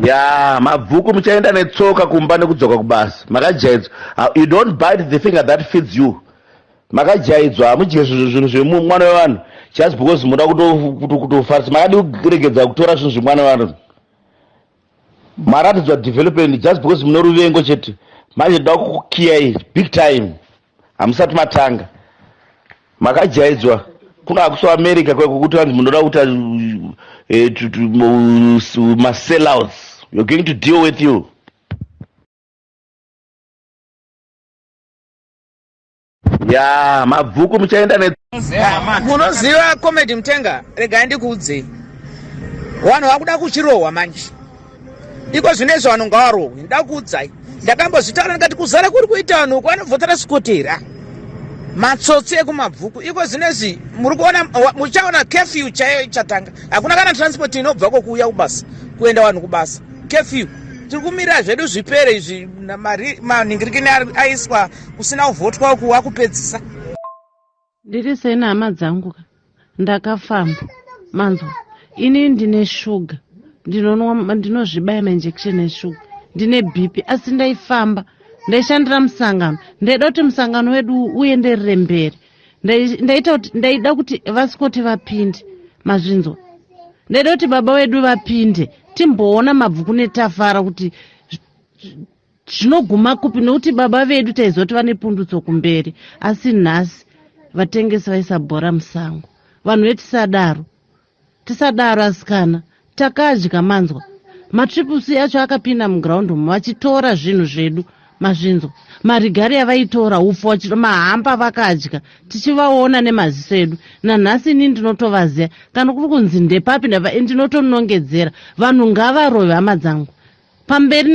Ya Mabvuku muchaenda netsoka kumba nekudzoka kubasa. Makajaidzwa. You don't bite the finger that feeds you. Makajaidzwa hamudye zvinhu zvemwana wevanhu just because muda kutofarisa. Makadi kuregedza kutora zvinhu zvemwana wevanhu. Maratidzwa development just because mune ruvengo chete. Manje ndoda kukukiyai big time. Hamusati matanga. Makajaidzwa. Kuna kuso America kwekuti vanhu munoda kuita sellouts. You're going to deal with you. Ya Mabvuku muchaenda munoziva comedy Mutenga rega ndikuudze vanhu vakuda kuchirohwa manje iko zvinezvi vanhu ngavarohwe ndakuudzai ndakambozvitaura ndikati kuzara kuri kuita vanhu uko vanovhotera sikotera matsotsi ekumabvuku iko zvinezvi muri kuona muchaona curfew chaiyo ichatanga hakuna kana transport inobva kokuuya kubasa kuenda vanhu kubasa curfew tiri kumira zvedu zvipere izvi manhingirikini aiswa kusina kuvhotwa kuwa kupedzisa. Ndiri sena hama dzangu ndakafamba manzwa ini ndine shuga ndinozvibaya mainjection eshuga ndine BP asi ndaifamba ndaishandira musangano ndaida kuti musangano wedu uenderere mberi ndaida kuti vasikoti vapinde mazvinzwa ndaida kuti baba wedu vapinde timboona Mabvuku netafara kuti zvinoguma kupi nokuti baba vedu taizoti vane pundutso kumberi asi nhasi vatengesi vaisa bhora musango vanhu vetisadaro asikana takadya manzwa matripusi yacho akapinda muground vachitora zvinhu zvedu mazvinzwa marigari avaitora upfu mahamba vakadya tichivaona nemaziso edu nanhasi ini ndinotovaziva kana kuri kunzi ndepapi ndinotonongedzera vanhu ngavarove hama dzangu pamberi